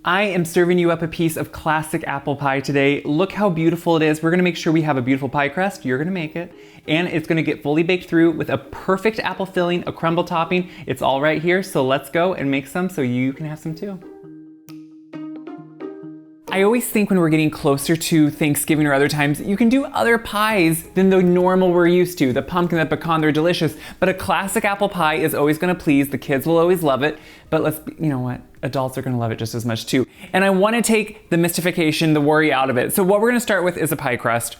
I am serving you up a piece of classic apple pie today. Look how beautiful it is. We're gonna make sure we have a beautiful pie crust. You're gonna make it. And it's gonna get fully baked through with a perfect apple filling, a crumble topping. It's all right here, so let's go and make some so you can have some too. I always think when we're getting closer to Thanksgiving or other times, you can do other pies than the normal we're used to. The pumpkin, the pecan, they're delicious, but a classic apple pie is always gonna please. The kids will always love it, but you know what? Adults are gonna love it just as much too. And I wanna take the mystification, the worry out of it. So what we're gonna start with is a pie crust.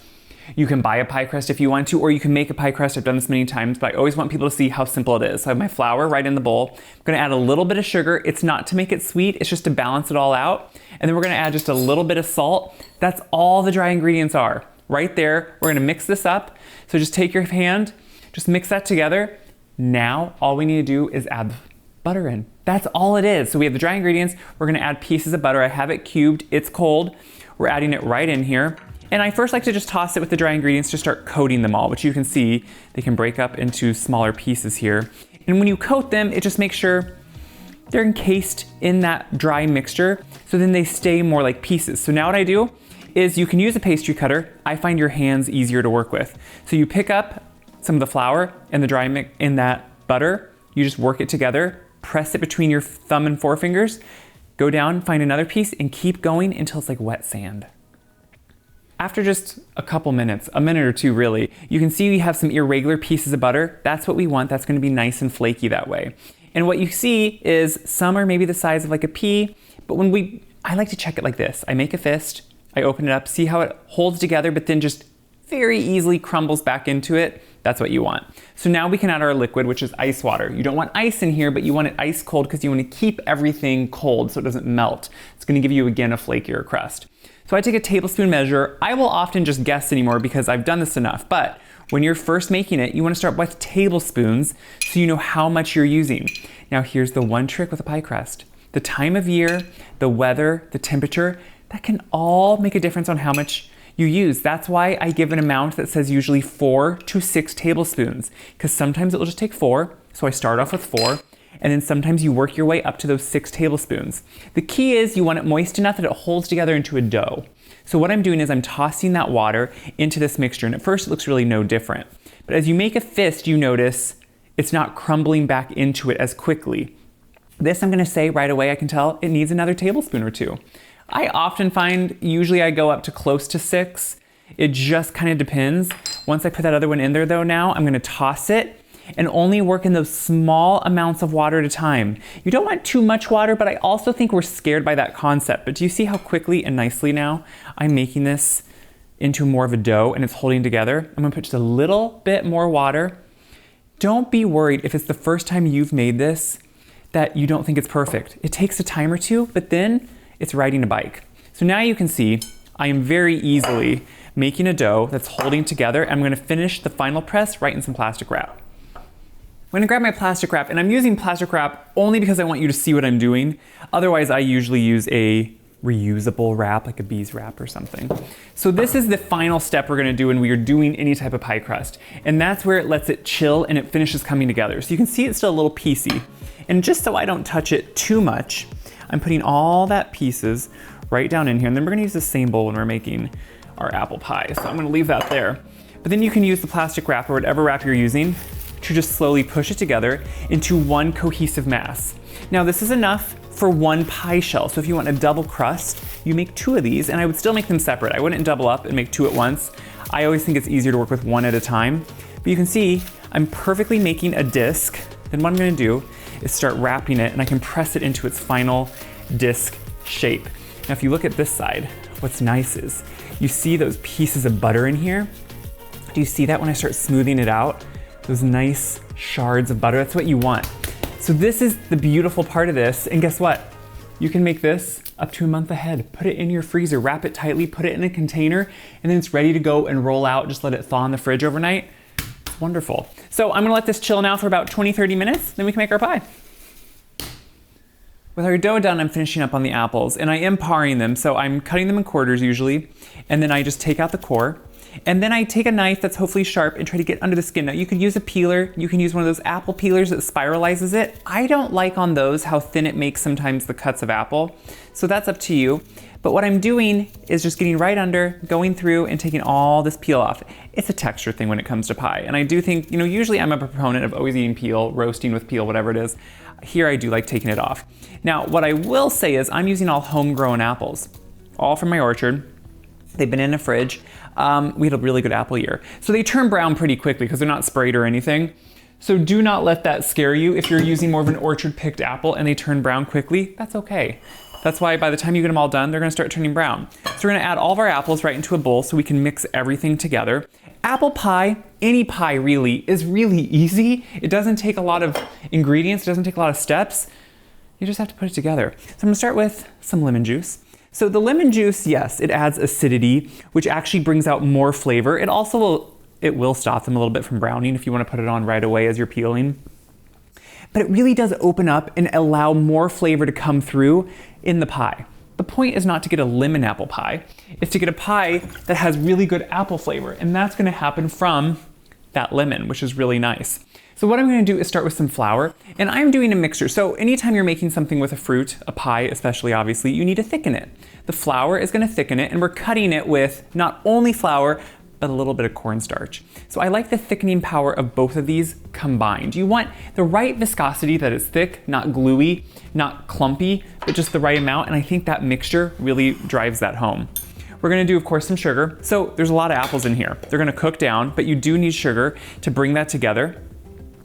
You can buy a pie crust if you want to, or you can make a pie crust. I've done this many times, but I always want people to see how simple it is. So I have my flour right in the bowl. I'm gonna add a little bit of sugar. It's not to make it sweet, it's just to balance it all out. And then we're gonna add just a little bit of salt. That's all the dry ingredients are. Right there, we're gonna mix this up. So just take your hand, just mix that together. Now, all we need to do is add butter in. That's all it is. So we have the dry ingredients. We're gonna add pieces of butter. I have it cubed, it's cold. We're adding it right in here. And I first like to just toss it with the dry ingredients to start coating them all, which you can see they can break up into smaller pieces here. And when you coat them, it just makes sure they're encased in that dry mixture, so then they stay more like pieces. So now what I do is you can use a pastry cutter. I find your hands easier to work with. So you pick up some of the flour and the dry mix in that butter, you just work it together, press it between your thumb and forefingers, go down, find another piece, and keep going until it's like wet sand. After just a couple minutes, a minute or two really, you can see we have some irregular pieces of butter. That's what we want. That's gonna be nice and flaky that way. And what you see is some are maybe the size of like a pea, but I like to check it like this. I make a fist, I open it up, see how it holds together, but then just very easily crumbles back into it. That's what you want. So now we can add our liquid, which is ice water. You don't want ice in here, but you want it ice cold because you want to keep everything cold so it doesn't melt. It's gonna give you, again, a flakier crust. So I take a tablespoon measure. I will often just guess anymore because I've done this enough, but when you're first making it, you wanna start with tablespoons so you know how much you're using. Now here's the one trick with a pie crust. The time of year, the weather, the temperature, that can all make a difference on how much you use. That's why I give an amount that says usually 4 to 6 tablespoons, because sometimes it will just take 4, so I start off with 4, and then sometimes you work your way up to those 6 tablespoons. The key is you want it moist enough that it holds together into a dough. So what I'm doing is I'm tossing that water into this mixture, and at first it looks really no different. But as you make a fist, you notice it's not crumbling back into it as quickly. This I'm gonna say right away, I can tell it needs another tablespoon or 2. I often find, usually I go up to close to 6. It just kind of depends. Once I put that other one in there though now, I'm gonna toss it and only work in those small amounts of water at a time. You don't want too much water, but I also think we're scared by that concept. But do you see how quickly and nicely now I'm making this into more of a dough and it's holding together? I'm gonna put just a little bit more water. Don't be worried if it's the first time you've made this that you don't think it's perfect. It takes a time or two, but then it's riding a bike. So now you can see I am very easily making a dough that's holding together. I'm gonna finish the final press right in some plastic wrap. I'm gonna grab my plastic wrap, and I'm using plastic wrap only because I want you to see what I'm doing. Otherwise, I usually use a reusable wrap, like a bees wrap or something. So this is the final step we're gonna do when we are doing any type of pie crust. And that's where it lets it chill and it finishes coming together. So you can see it's still a little piecey. And just so I don't touch it too much, I'm putting all that pieces right down in here. And then we're gonna use the same bowl when we're making our apple pie. So I'm gonna leave that there. But then you can use the plastic wrap or whatever wrap you're using to just slowly push it together into one cohesive mass. Now this is enough for one pie shell. So if you want a double crust, you make 2 of these, and I would still make them separate. I wouldn't double up and make 2 at once. I always think it's easier to work with 1 at a time. But you can see I'm perfectly making a disc. Then what I'm gonna do is start wrapping it, and I can press it into its final disc shape. Now if you look at this side, what's nice is you see those pieces of butter in here? Do you see that when I start smoothing it out? Those nice shards of butter, that's what you want. So this is the beautiful part of this, and guess what? You can make this up to a month ahead. Put it in your freezer, wrap it tightly, put it in a container, and then it's ready to go and roll out. Just let it thaw in the fridge overnight. It's wonderful. So I'm gonna let this chill now for about 20-30 minutes, then we can make our pie. With our dough done, I'm finishing up on the apples, and I am paring them, so I'm cutting them in quarters usually, and then I just take out the core, And then I take a knife that's hopefully sharp and try to get under the skin. Now you could use a peeler, you can use one of those apple peelers that spiralizes it. I don't like on those how thin it makes sometimes the cuts of apple. So that's up to you. But what I'm doing is just getting right under, going through and taking all this peel off. It's a texture thing when it comes to pie. And I do think, usually I'm a proponent of always eating peel, roasting with peel, whatever it is. Here I do like taking it off. Now, what I will say is I'm using all homegrown apples, all from my orchard. They've been in the fridge. We had a really good apple year. So they turn brown pretty quickly because they're not sprayed or anything. So do not let that scare you. If you're using more of an orchard picked apple and they turn brown quickly, that's okay. That's why by the time you get them all done, they're gonna start turning brown. So we're gonna add all of our apples right into a bowl so we can mix everything together. Apple pie, any pie really, is really easy. It doesn't take a lot of ingredients, it doesn't take a lot of steps. You just have to put it together. So I'm gonna start with some lemon juice. So the lemon juice, yes, it adds acidity, which actually brings out more flavor. It also will stop them a little bit from browning if you wanna put it on right away as you're peeling. But it really does open up and allow more flavor to come through in the pie. The point is not to get a lemon apple pie, it's to get a pie that has really good apple flavor, and that's gonna happen from that lemon, which is really nice. So what I'm gonna do is start with some flour, and I'm doing a mixture. So anytime you're making something with a fruit, a pie especially obviously, you need to thicken it. The flour is gonna thicken it, and we're cutting it with not only flour, but a little bit of cornstarch. So I like the thickening power of both of these combined. You want the right viscosity that is thick, not gluey, not clumpy, but just the right amount, and I think that mixture really drives that home. We're gonna do, of course, some sugar. So there's a lot of apples in here. They're gonna cook down, but you do need sugar to bring that together.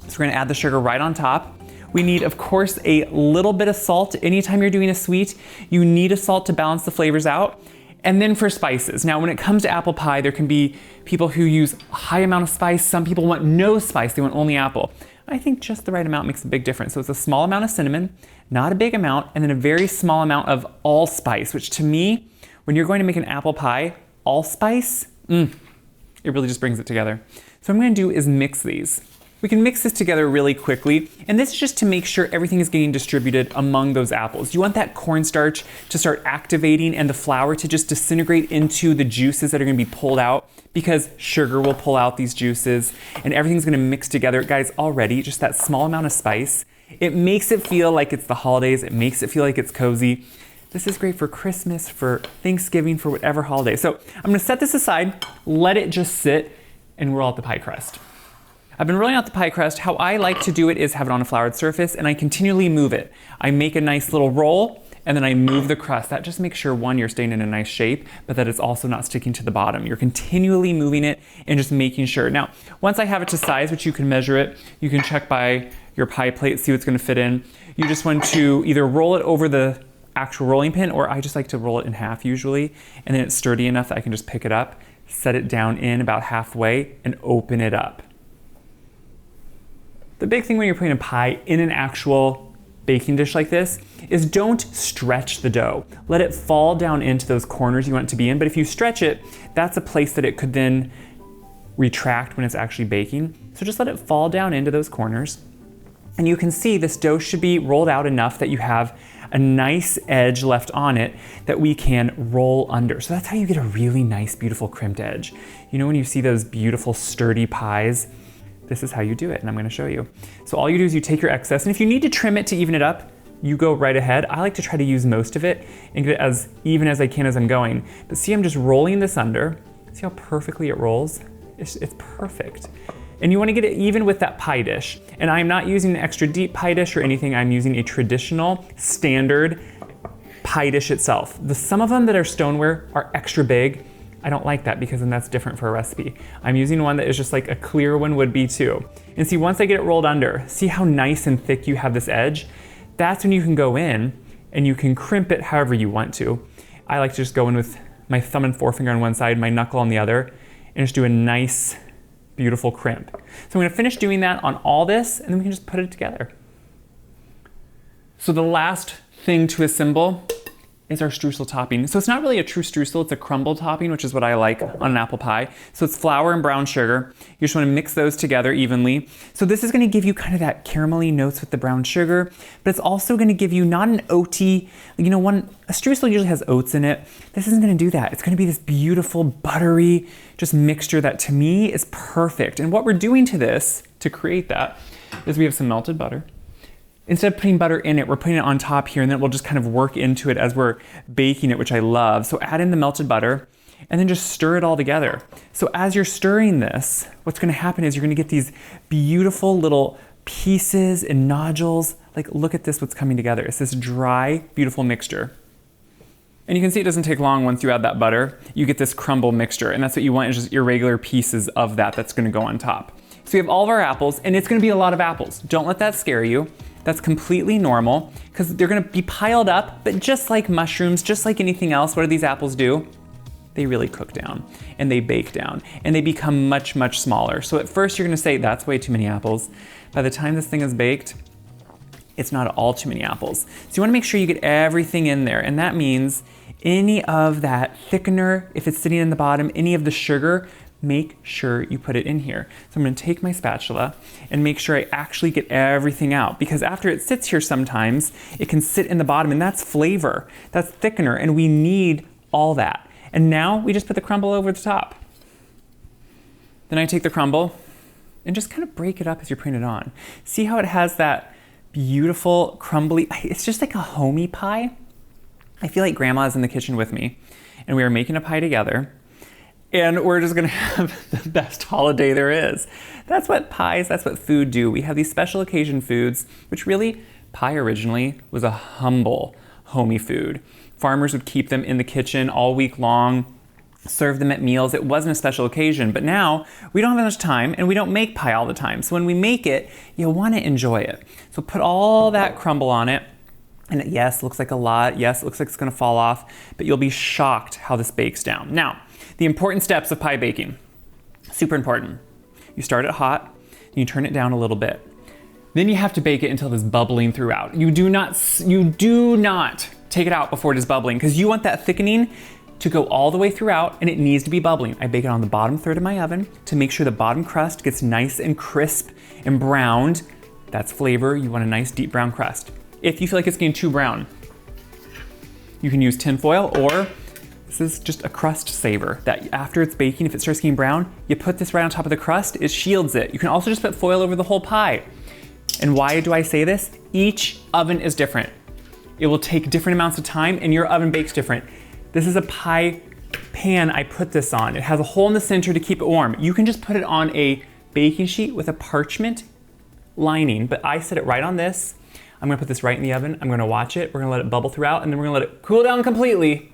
So we're gonna add the sugar right on top. We need, of course, a little bit of salt. Anytime you're doing a sweet, you need a salt to balance the flavors out. And then for spices. Now, when it comes to apple pie, there can be people who use a high amount of spice. Some people want no spice, they want only apple. I think just the right amount makes a big difference. So it's a small amount of cinnamon, not a big amount, and then a very small amount of allspice, which to me, when you're going to make an apple pie, allspice, it really just brings it together. So what I'm gonna do is mix these. We can mix this together really quickly, and this is just to make sure everything is getting distributed among those apples. You want that cornstarch to start activating and the flour to just disintegrate into the juices that are gonna be pulled out, because sugar will pull out these juices and everything's gonna mix together. Guys, already, just that small amount of spice, it makes it feel like it's the holidays, it makes it feel like it's cozy. This is great for Christmas, for Thanksgiving, for whatever holiday. So I'm gonna set this aside, let it just sit, and roll out the pie crust. I've been rolling out the pie crust. How I like to do it is have it on a floured surface, and I continually move it. I make a nice little roll, and then I move the crust. That just makes sure, one, you're staying in a nice shape, but that it's also not sticking to the bottom. You're continually moving it and just making sure. Now, once I have it to size, which you can measure it, you can check by your pie plate, see what's gonna fit in. You just want to either roll it over the actual rolling pin, or I just like to roll it in half usually, and then it's sturdy enough that I can just pick it up, set it down in about halfway, and open it up. The big thing when you're putting a pie in an actual baking dish like this is don't stretch the dough. Let it fall down into those corners you want it to be in, but if you stretch it, that's a place that it could then retract when it's actually baking. So just let it fall down into those corners. And you can see this dough should be rolled out enough that you have a nice edge left on it that we can roll under. So that's how you get a really nice, beautiful crimped edge. You know when you see those beautiful sturdy pies, this is how you do it, and I'm gonna show you. So all you do is you take your excess, and if you need to trim it to even it up, you go right ahead. I like to try to use most of it and get it as even as I can as I'm going. But see, I'm just rolling this under. See how perfectly it rolls? It's perfect. And you wanna get it even with that pie dish. And I'm not using an extra deep pie dish or anything. I'm using a traditional, standard pie dish itself. Some of them that are stoneware are extra big. I don't like that because then that's different for a recipe. I'm using one that is just like a clear one would be too. And see, once I get it rolled under, see how nice and thick you have this edge? That's when you can go in and you can crimp it however you want to. I like to just go in with my thumb and forefinger on one side, my knuckle on the other, and just do a nice, beautiful crimp. So I'm gonna finish doing that on all this, and then we can just put it together. So the last thing to assemble is our streusel topping. So it's not really a true streusel, it's a crumble topping, which is what I like on an apple pie. So it's flour and brown sugar. You just wanna mix those together evenly. So this is gonna give you kind of that caramelly notes with the brown sugar, but it's also gonna give you not an oaty, you know, a streusel usually has oats in it. This isn't gonna do that. It's gonna be this beautiful, buttery, just mixture that to me is perfect. And what we're doing to this, to create that, is we have some melted butter. Instead of putting butter in it, we're putting it on top here, and then we'll just kind of work into it as we're baking it, which I love. So add in the melted butter and then just stir it all together. So as you're stirring this, what's gonna happen is you're gonna get these beautiful little pieces and nodules. Like, look at this, what's coming together. It's this dry, beautiful mixture. And you can see it doesn't take long once you add that butter. You get this crumble mixture, and that's what you want, is just irregular pieces of that's gonna go on top. So we have all of our apples, and it's gonna be a lot of apples. Don't let that scare you. That's completely normal, because they're gonna be piled up, but just like mushrooms, just like anything else, what do these apples do? They really cook down, and they bake down, and they become much, much smaller. So at first you're gonna say, that's way too many apples. By the time this thing is baked, it's not all too many apples. So you wanna make sure you get everything in there, and that means any of that thickener, if it's sitting in the bottom, any of the sugar, make sure you put it in here. So I'm gonna take my spatula and make sure I actually get everything out, because after it sits here sometimes, it can sit in the bottom, and that's flavor, that's thickener, and we need all that. And now we just put the crumble over the top. Then I take the crumble and just kind of break it up as you're putting it on. See how it has that beautiful crumbly, it's just like a homey pie. I feel like grandma's in the kitchen with me, and we are making a pie together. And we're just gonna have the best holiday there is. That's what pies, that's what food do. We have these special occasion foods, which really, pie originally was a humble, homey food. Farmers would keep them in the kitchen all week long, serve them at meals. It wasn't a special occasion, but now we don't have that much time, and we don't make pie all the time. So when we make it, you wanna enjoy it. So put all that crumble on it. And yes, looks like a lot. Yes, it looks like it's gonna fall off, but you'll be shocked how this bakes down. Now, the important steps of pie baking, super important. You start it hot, and you turn it down a little bit. Then you have to bake it until it's bubbling throughout. You do not take it out before it is bubbling, because you want that thickening to go all the way throughout, and it needs to be bubbling. I bake it on the bottom third of my oven to make sure the bottom crust gets nice and crisp and browned. That's flavor. You want a nice deep brown crust. If you feel like it's getting too brown, you can use tin foil, or this is just a crust saver that after it's baking, if it starts getting brown, you put this right on top of the crust, it shields it. You can also just put foil over the whole pie. And why do I say this? Each oven is different. It will take different amounts of time, and your oven bakes different. This is a pie pan I put this on. It has a hole in the center to keep it warm. You can just put it on a baking sheet with a parchment lining, but I set it right on this. I'm gonna put this right in the oven. I'm gonna watch it. We're gonna let it bubble throughout, and then we're gonna let it cool down completely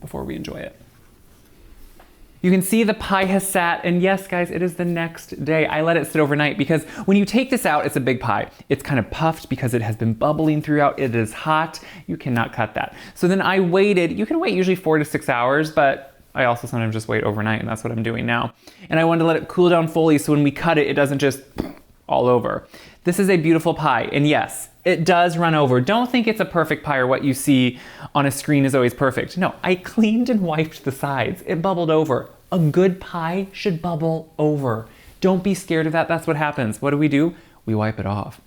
before we enjoy it. You can see the pie has sat, and yes, guys, it is the next day. I let it sit overnight because when you take this out, it's a big pie. It's kind of puffed because it has been bubbling throughout. It is hot. You cannot cut that. So then I waited. You can wait usually 4 to 6 hours, but I also sometimes just wait overnight, and that's what I'm doing now. And I wanted to let it cool down fully so when we cut it, it doesn't just all over. This is a beautiful pie, and yes, it does run over. Don't think it's a perfect pie or what you see on a screen is always perfect. No, I cleaned and wiped the sides. It bubbled over. A good pie should bubble over. Don't be scared of that. That's what happens. What do? We wipe it off.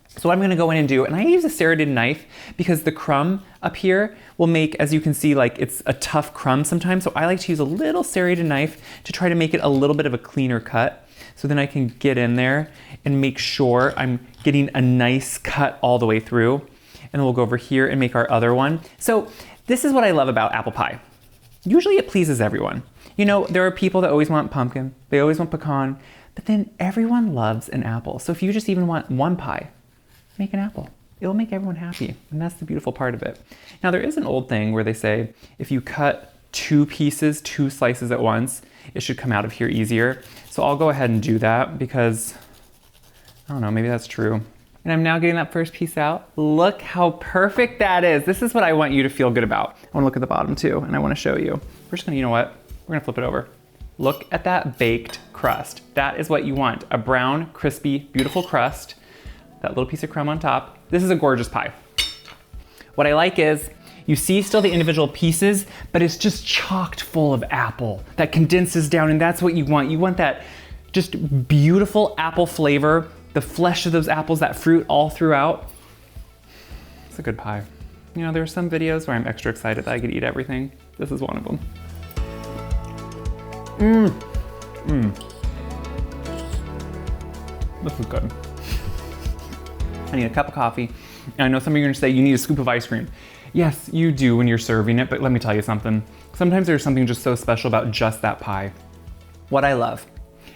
So what I'm gonna go in and do, and I use a serrated knife because the crumb up here will make, as you can see, like it's a tough crumb sometimes. So I like to use a little serrated knife to try to make it a little bit of a cleaner cut. So then I can get in there and make sure I'm getting a nice cut all the way through. And then we'll go over here and make our other one. So this is what I love about apple pie. Usually it pleases everyone. You know, there are people that always want pumpkin, they always want pecan, but then everyone loves an apple. So if you just even want one pie, make an apple. It'll make everyone happy, and that's the beautiful part of it. Now there is an old thing where they say, if you cut 2 slices at once, it should come out of here easier. So I'll go ahead and do that because, I don't know, maybe that's true. And I'm now getting that first piece out. Look how perfect that is. This is what I want you to feel good about. I wanna look at the bottom too, and I wanna show you. We're just gonna, you know what? We're gonna flip it over. Look at that baked crust. That is what you want. A brown, crispy, beautiful crust. That little piece of crumb on top. This is a gorgeous pie. What I like is, You see still the individual pieces, but it's just chocked full of apple that condenses down, and that's what you want. You want that just beautiful apple flavor, the flesh of those apples, that fruit all throughout. It's a good pie. You know, there are some videos where I'm extra excited that I could eat everything. This is one of them. This is good. I need a cup of coffee. And I know some of you are gonna say you need a scoop of ice cream. Yes, you do when you're serving it, but let me tell you something. Sometimes there's something just so special about just that pie. What I love,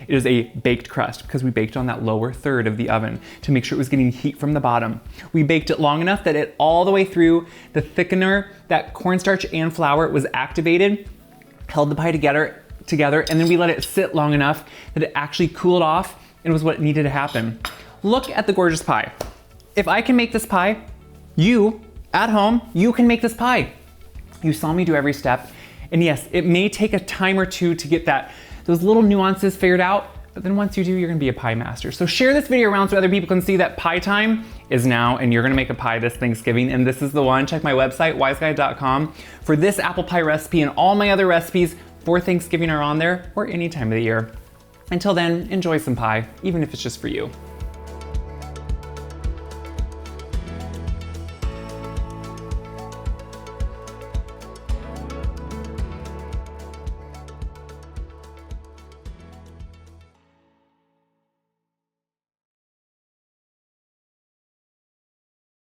it is a baked crust because we baked on that lower third of the oven to make sure it was getting heat from the bottom. We baked it long enough that it all the way through the thickener, that cornstarch and flour was activated, held the pie together, and then we let it sit long enough that it actually cooled off and was what needed to happen. Look at the gorgeous pie. If I can make this pie, you at home, you can make this pie. You saw me do every step. And yes, it may take a time or two to get those little nuances figured out, but then once you do, you're gonna be a pie master. So share this video around so other people can see that pie time is now, and you're gonna make a pie this Thanksgiving, and this is the one. Check my website, wyseguide.com, for this apple pie recipe, and all my other recipes for Thanksgiving are on there, or any time of the year. Until then, enjoy some pie, even if it's just for you.